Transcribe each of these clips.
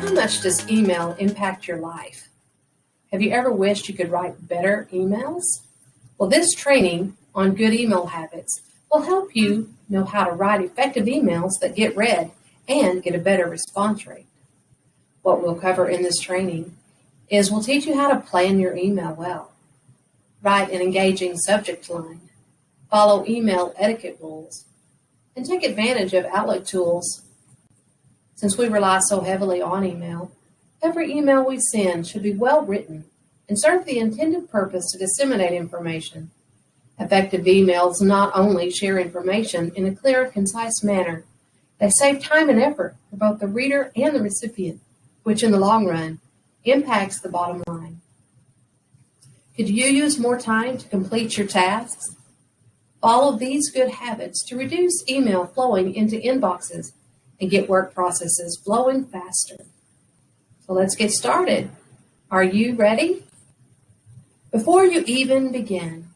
How much does email impact your life? Have you ever wished you could write better emails? Well, this training on good email habits will help you know how to write effective emails that get read and get a better response rate. What we'll cover in this training is we'll teach you how to plan your email well, write an engaging subject line, follow email etiquette rules, and take advantage of Outlook tools. Since we rely so heavily on email, every email we send should be well written and serve the intended purpose to disseminate information. Effective emails not only share information in a clear and concise manner, they save time and effort for both the reader and the recipient, which in the long run impacts the bottom line. Could you use more time to complete your tasks? Follow these good habits to reduce email flowing into inboxes and get work processes flowing faster. So let's get started. Are you ready? Before you even begin,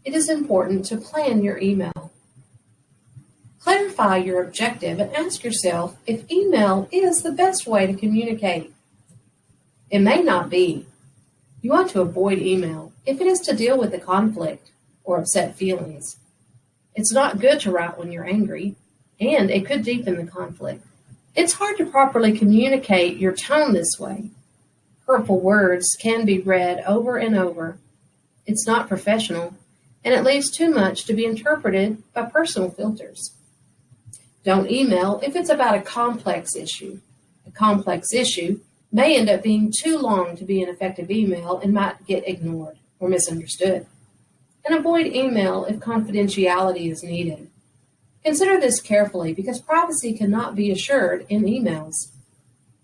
it is important to plan your email. Clarify your objective and ask yourself if email is the best way to communicate. It may not be. You want to avoid email if it is to deal with a conflict or upset feelings. It's not good to write when you're angry, and it could deepen the conflict. It's hard to properly communicate your tone this way. Hurtful words can be read over and over. It's not professional, and it leaves too much to be interpreted by personal filters. Don't email if it's about a complex issue. A complex issue may end up being too long to be an effective email and might get ignored or misunderstood. And avoid email if confidentiality is needed. Consider this carefully because privacy cannot be assured in emails.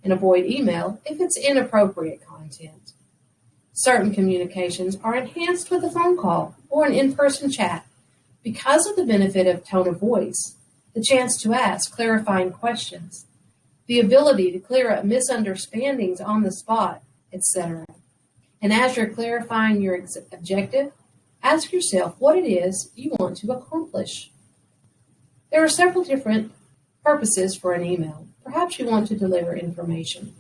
And avoid email if it's inappropriate content. Certain communications are enhanced with a phone call or an in-person chat because of the benefit of tone of voice, the chance to ask clarifying questions, the ability to clear up misunderstandings on the spot, etc. And as you're clarifying your objective, ask yourself what it is you want to accomplish. There are several different purposes for an email. Perhaps you want to deliver information.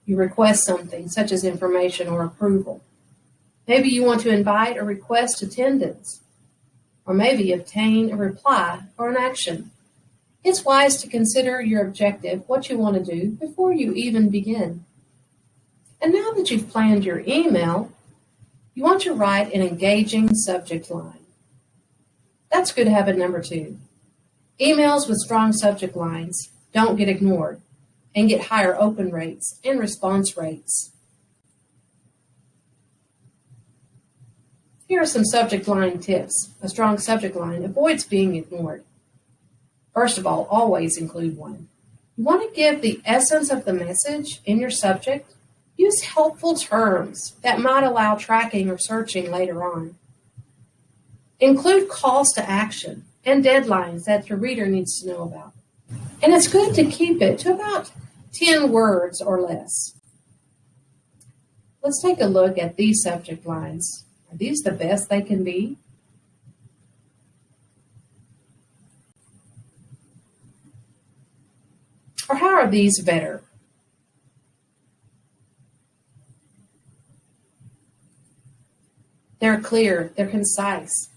You request something, such as information or approval. Maybe you want to invite or request attendance, or maybe obtain a reply or an action. It's wise to consider your objective, what you want to do, before you even begin. And now that you've planned your email, you want to write an engaging subject line. That's good habit number 2. Emails with strong subject lines don't get ignored and get higher open rates and response rates. Here are some subject line tips. A strong subject line avoids being ignored. First of all, always include one. You want to give the essence of the message in your subject. Use helpful terms that might allow tracking or searching later on. Include calls to action and deadlines that your reader needs to know about. And it's good to keep it to about 10 words or less. Let's take a look at these subject lines. Are these the best they can be? Or how are these better? They're clear, they're concise.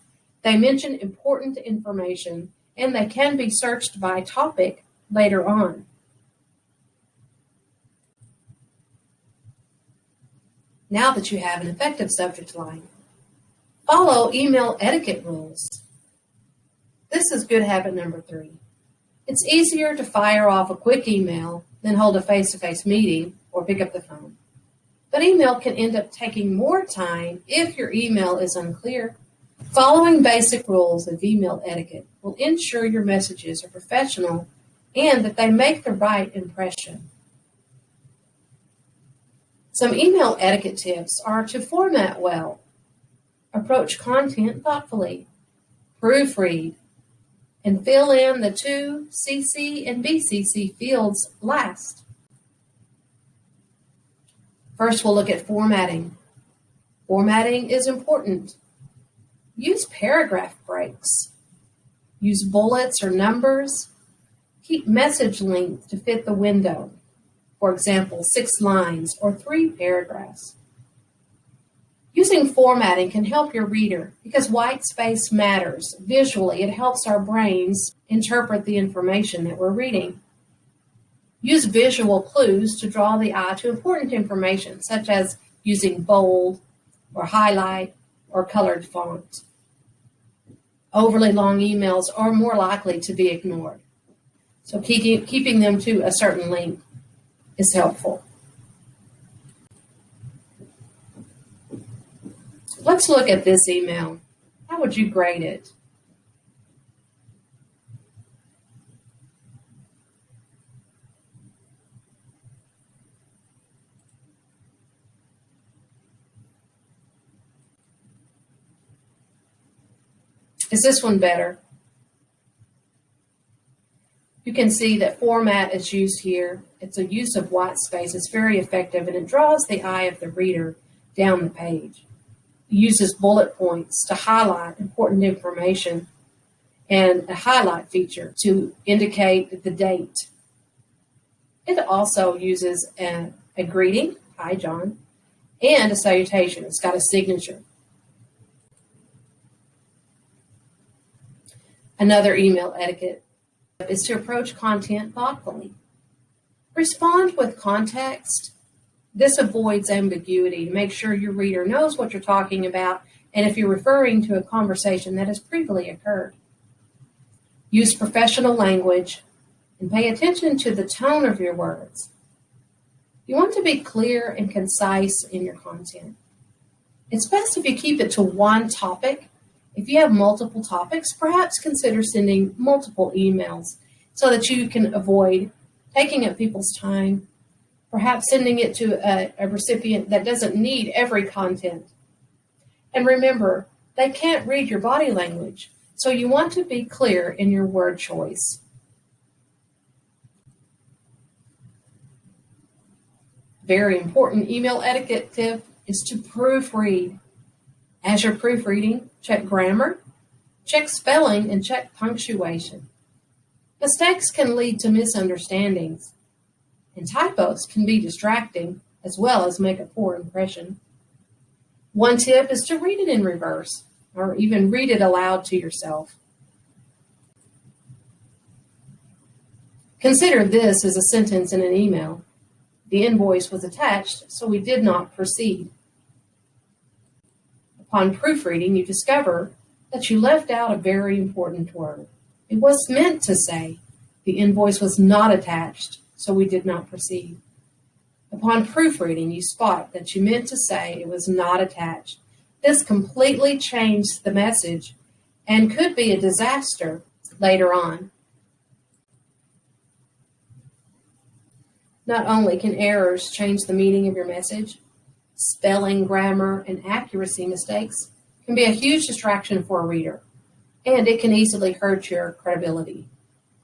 They mention important information, and they can be searched by topic later on. Now that you have an effective subject line, follow email etiquette rules. This is good habit number 3. It's easier to fire off a quick email than hold a face-to-face meeting or pick up the phone. But email can end up taking more time if your email is unclear. Following basic rules of email etiquette will ensure your messages are professional and that they make the right impression. Some email etiquette tips are to format well, approach content thoughtfully, proofread, and fill in the to CC and BCC fields last. First, we'll look at formatting. Formatting is important. Use paragraph breaks. Use bullets or numbers. Keep message length to fit the window. For example, 6 lines or 3 paragraphs. Using formatting can help your reader because white space matters. Visually, it helps our brains interpret the information that we're reading. Use visual clues to draw the eye to important information, such as using bold or highlight or colored font. Overly long emails are more likely to be ignored, so keeping them to a certain length is helpful. Let's look at this email. How would you grade it? Is this one better? You can see that format is used here. It's a use of white space. It's very effective, and it draws the eye of the reader down the page. It uses bullet points to highlight important information and a highlight feature to indicate the date. It also uses a greeting, hi John, and a salutation. It's got a signature. Another email etiquette is to approach content thoughtfully. Respond with context. This avoids ambiguity to make sure your reader knows what you're talking about and if you're referring to a conversation that has previously occurred. Use professional language and pay attention to the tone of your words. You want to be clear and concise in your content. It's best if you keep it to one topic. If you have multiple topics, perhaps consider sending multiple emails so that you can avoid taking up people's time, perhaps sending it to a recipient that doesn't need every content. And remember, they can't read your body language, so you want to be clear in your word choice. Very important email etiquette tip is to proofread. As you're proofreading, check grammar, check spelling, and check punctuation. Mistakes can lead to misunderstandings, and typos can be distracting as well as make a poor impression. One tip is to read it in reverse, or even read it aloud to yourself. Consider this as a sentence in an email. The invoice was attached, so we did not proceed. Upon proofreading, you discover that you left out a very important word. It was meant to say, the invoice was not attached, so we did not proceed. Upon proofreading, you spot that you meant to say it was not attached. This completely changed the message and could be a disaster later on. Not only can errors change the meaning of your message, spelling, grammar, and accuracy mistakes can be a huge distraction for a reader, and it can easily hurt your credibility.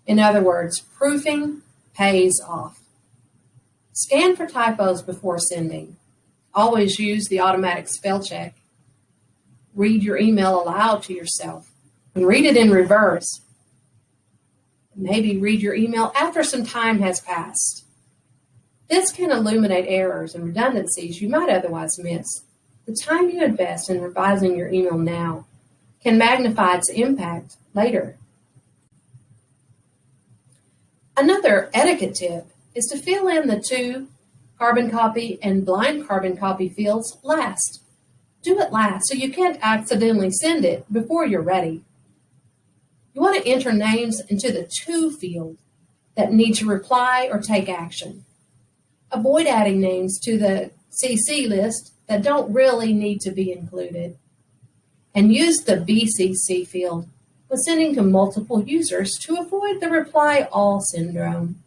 In other words, proofing pays off. Scan for typos before sending. Always use the automatic spell check. Read your email aloud to yourself and read it in reverse. Maybe read your email after some time has passed. This can illuminate errors and redundancies you might otherwise miss. The time you invest in revising your email now can magnify its impact later. Another etiquette tip is to fill in the to, carbon copy, and blind carbon copy fields last. Do it last so you can't accidentally send it before you're ready. You want to enter names into the to field that need to reply or take action. Avoid adding names to the CC list that don't really need to be included. And use the BCC field when sending to multiple users to avoid the reply all syndrome.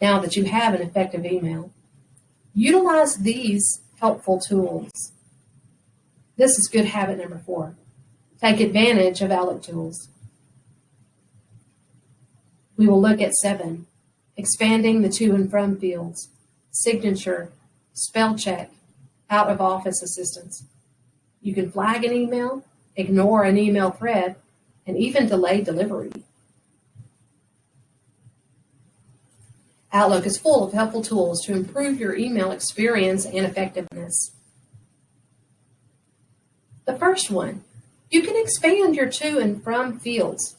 Now that you have an effective email, utilize these helpful tools. This is good habit number 4. Take advantage of Outlook tools. We will look at 7, expanding the to and from fields, signature, spell check, out of office assistance. You can flag an email, ignore an email thread, and even delay delivery. Outlook is full of helpful tools to improve your email experience and effectiveness. The first one, you can expand your to and from fields.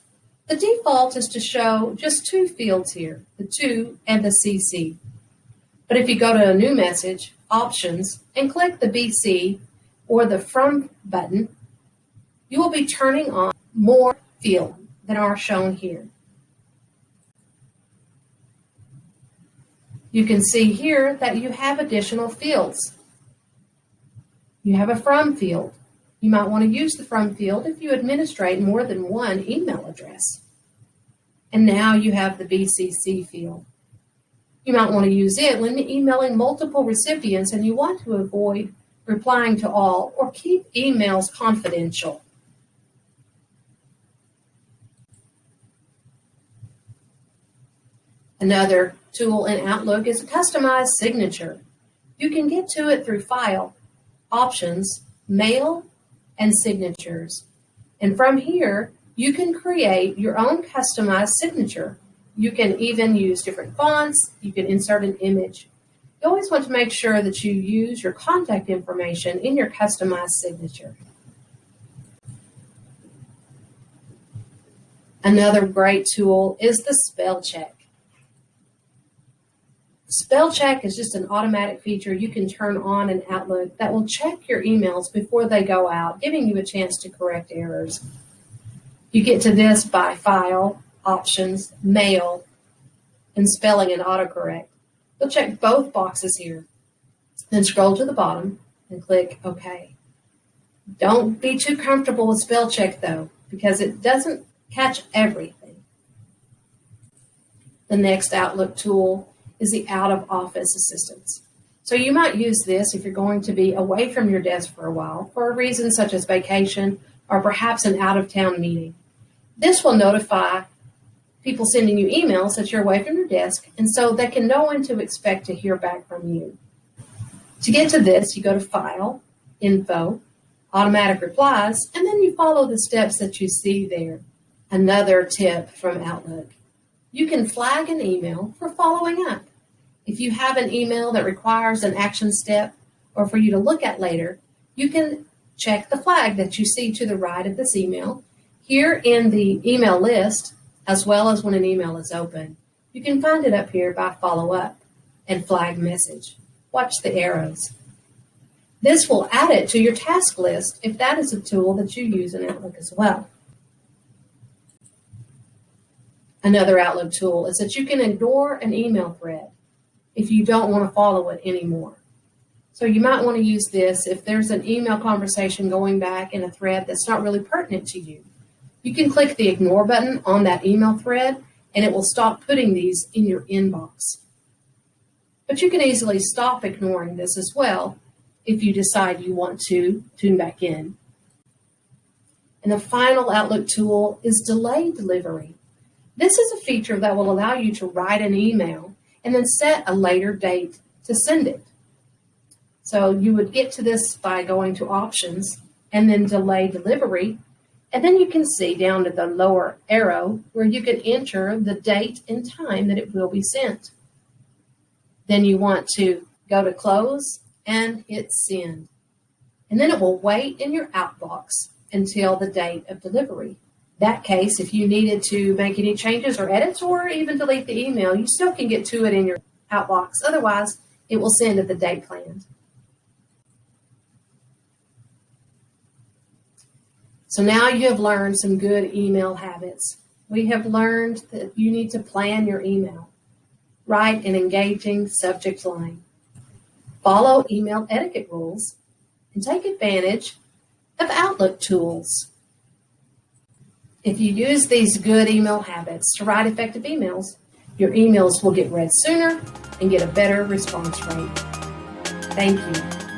The default is to show just two fields here, the to and the CC. But if you go to a new message, options, and click the BC or the from button, you will be turning on more fields than are shown here. You can see here that you have additional fields. You have a from field. You might want to use the from field if you administrate more than one email address. And now you have the BCC field. You might want to use it when emailing multiple recipients and you want to avoid replying to all or keep emails confidential. Another tool in Outlook is a customized signature. You can get to it through File, Options, Mail, and Signatures. And from here, you can create your own customized signature. You can even use different fonts. You can insert an image. You always want to make sure that you use your contact information in your customized signature. Another great tool is the spell check. Spell check is just an automatic feature you can turn on in Outlook that will check your emails before they go out, giving you a chance to correct errors. You get to this by File, Options, Mail, and Spelling and Autocorrect. You'll check both boxes here. Then scroll to the bottom and click OK. Don't be too comfortable with spell check though, because it doesn't catch everything. The next Outlook tool is the out-of-office assistance. So you might use this if you're going to be away from your desk for a while for a reason such as vacation or perhaps an out-of-town meeting. This will notify people sending you emails that you're away from your desk, and so they can know when to expect to hear back from you. To get to this, you go to File, Info, Automatic Replies, and then you follow the steps that you see there. Another tip from Outlook. You can flag an email for following up. If you have an email that requires an action step or for you to look at later, you can check the flag that you see to the right of this email here in the email list, as well as when an email is open. You can find it up here by follow up and flag message. Watch the arrows. This will add it to your task list if that is a tool that you use in Outlook as well. Another Outlook tool is that you can ignore an email thread if you don't want to follow it anymore. So you might want to use this if there's an email conversation going back in a thread that's not really pertinent to you. You can click the ignore button on that email thread and it will stop putting these in your inbox. But you can easily stop ignoring this as well if you decide you want to tune back in. And the final Outlook tool is delay delivery. This is a feature that will allow you to write an email and then set a later date to send it. So you would get to this by going to Options and then Delay Delivery. And then you can see down to the lower arrow where you can enter the date and time that it will be sent. Then you want to go to Close and hit Send. And then it will wait in your outbox until the date of delivery. That case, if you needed to make any changes or edits or even delete the email, you still can get to it in your outbox. Otherwise, it will send at the date planned. So now you have learned some good email habits. We have learned that you need to plan your email. Write an engaging subject line. Follow email etiquette rules and take advantage of Outlook tools. If you use these good email habits to write effective emails, your emails will get read sooner and get a better response rate. Thank you.